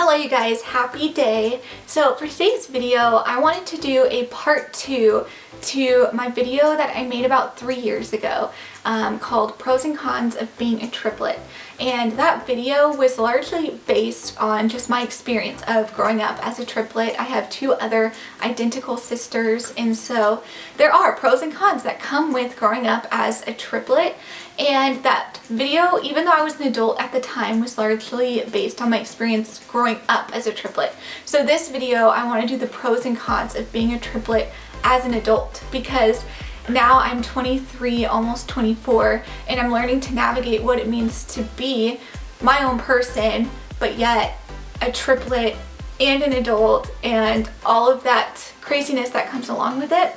Hello you guys, happy day. So for today's video, I wanted to do a part 2 to my video that I made about 3 years ago called Pros and Cons of Being a Triplet. And that video was largely based on just my experience of growing up as a triplet. I have 2 other identical sisters, and so there are pros and cons that come with growing up as a triplet. And that video, even though I was an adult at the time, was largely based on my experience growing up as a triplet. So this video, I want to do the pros and cons of being a triplet as an adult, because now I'm 23, almost 24, and I'm learning to navigate what it means to be my own person, but yet a triplet and an adult and all of that craziness that comes along with it.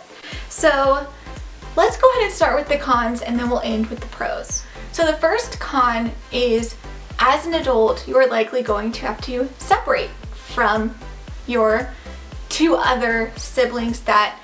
So let's go ahead and start with the cons and then we'll end with the pros. So the first con is, as an adult, you are likely going to have to separate from your 2 other siblings that,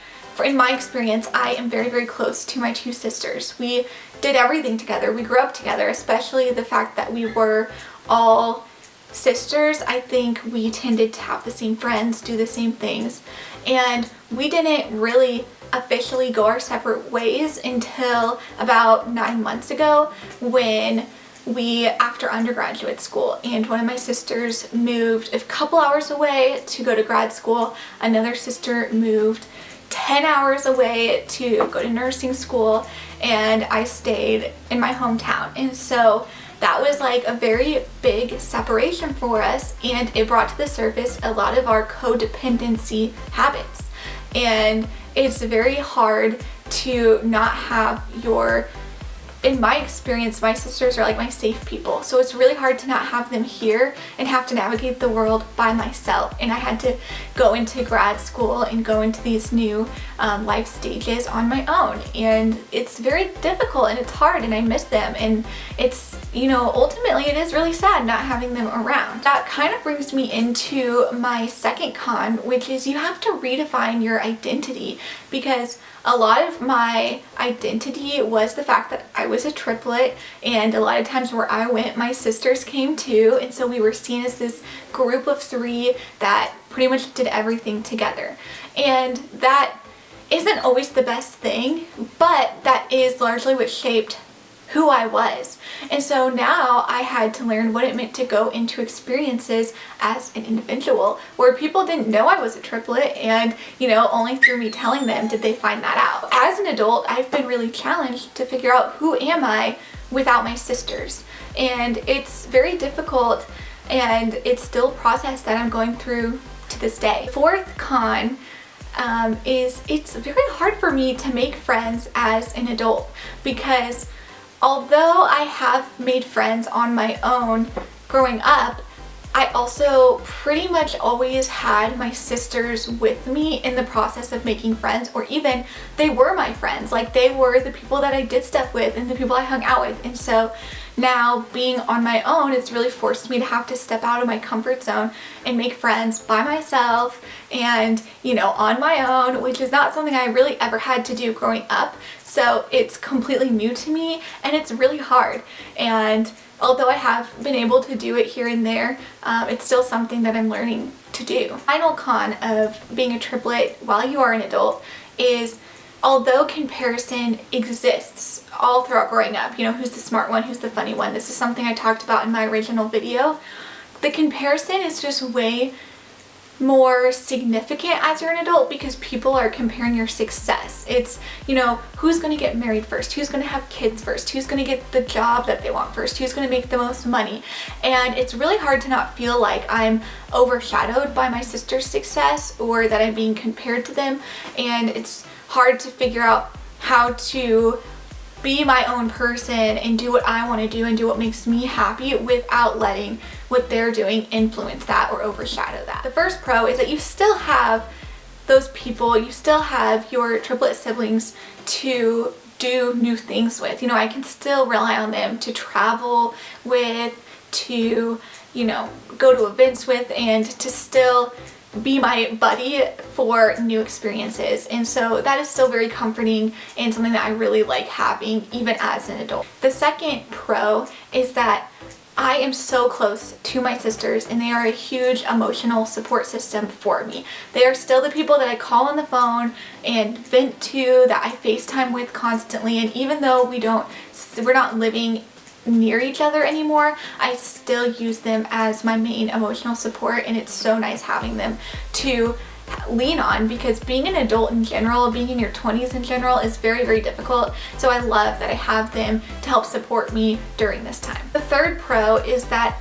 in my experience, I am very, very close to my 2 sisters. We did everything together. We grew up together, especially the fact that we were all sisters. I think we tended to have the same friends, do the same things, and we didn't really officially go our separate ways until about 9 months ago, when after undergraduate school, and one of my sisters moved a couple hours away to go to grad school. Another sister moved 10 hours away to go to nursing school, and I stayed in my hometown. And so that was like a very big separation for us, and it brought to the surface a lot of our codependency habits. And it's very hard to not have in my experience, my sisters are like my safe people. So it's really hard to not have them here and have to navigate the world by myself. And I had to go into grad school and go into these new life stages on my own. And it's very difficult and it's hard, and I miss them. And it's, ultimately it is really sad not having them around. That kind of brings me into my second con, which is you have to redefine your identity, because a lot of my identity was the fact that I was a triplet, and a lot of times where I went, my sisters came too, and so we were seen as this group of 3 that pretty much did everything together. And that isn't always the best thing, but that is largely what shaped who I was. And so now I had to learn what it meant to go into experiences as an individual where people didn't know I was a triplet, and only through me telling them did they find that out. As an adult, I've been really challenged to figure out who am I without my sisters, and it's very difficult, and it's still a process that I'm going through to this day. Fourth con is it's very hard for me to make friends as an adult, because although I have made friends on my own growing up, I also pretty much always had my sisters with me in the process of making friends, or even they were my friends. Like, they were the people that I did stuff with and the people I hung out with. And so now being on my own, it's really forced me to have to step out of my comfort zone and make friends by myself and, on my own, which is not something I really ever had to do growing up. So it's completely new to me, and it's really hard. And although I have been able to do it here and there, it's still something that I'm learning to do. Final con of being a triplet while you are an adult is, although comparison exists all throughout growing up, who's the smart one, who's the funny one, this is something I talked about in my original video, the comparison is just way more significant as you're an adult, because people are comparing your success. It's, who's going to get married first, who's going to have kids first, who's going to get the job that they want first, who's going to make the most money. And it's really hard to not feel like I'm overshadowed by my sister's success, or that I'm being compared to them. And it's hard to figure out how to be my own person and do what I want to do and do what makes me happy without letting what they're doing influence that or overshadow that. The first pro is that you still have those people, you still have your triplet siblings to do new things with. I can still rely on them to travel with, to, go to events with, and to still be my buddy for new experiences. And so that is still very comforting and something that I really like having even as an adult. The second pro is that I am so close to my sisters, and they are a huge emotional support system for me. They are still the people that I call on the phone and vent to, that I FaceTime with constantly, and even though we're not living near each other anymore, I still use them as my main emotional support, and it's so nice having them to lean on, because being an adult in general, being in your 20s in general, is very, very difficult. So I love that I have them to help support me during this time. The third pro is that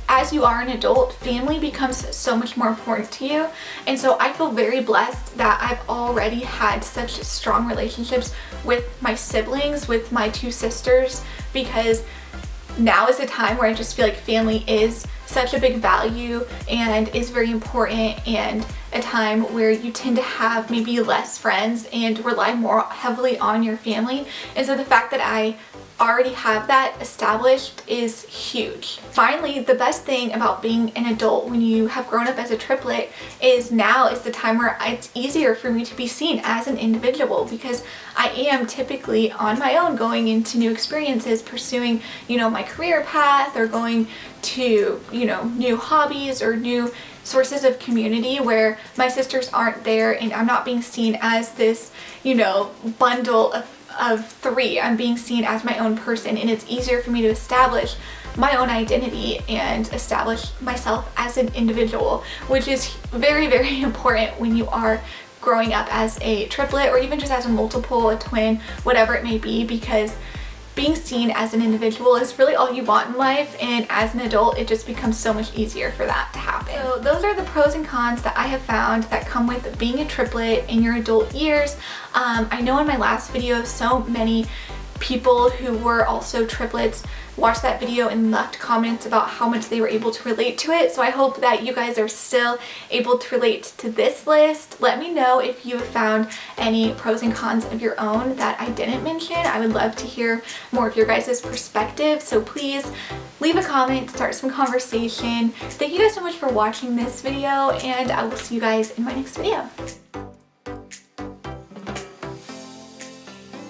as you are an adult, family becomes so much more important to you. And so I feel very blessed that I've already had such strong relationships with my siblings, with my two sisters, because now is the time where I just feel like family is such a big value and is very important, and a time where you tend to have maybe less friends and rely more heavily on your family. And so the fact that I already have that established is huge. Finally, the best thing about being an adult when you have grown up as a triplet is now is the time where it's easier for me to be seen as an individual, because I am typically on my own going into new experiences, pursuing, my career path, or going to, new hobbies or new sources of community where my sisters aren't there, and I'm not being seen as this, bundle of three. I'm being seen as my own person, and it's easier for me to establish my own identity and establish myself as an individual, which is very, very important when you are growing up as a triplet, or even just as a multiple, a twin, whatever it may be, because being seen as an individual is really all you want in life, and as an adult it just becomes so much easier for that to happen. So those are the pros and cons that I have found that come with being a triplet in your adult years. I know in my last video so many people who were also triplets watched that video and left comments about how much they were able to relate to it. So I hope that you guys are still able to relate to this list. Let me know if you have found any pros and cons of your own that I didn't mention. I would love to hear more of your guys' perspective. So please leave a comment, start some conversation. Thank you guys so much for watching this video, and I will see you guys in my next video.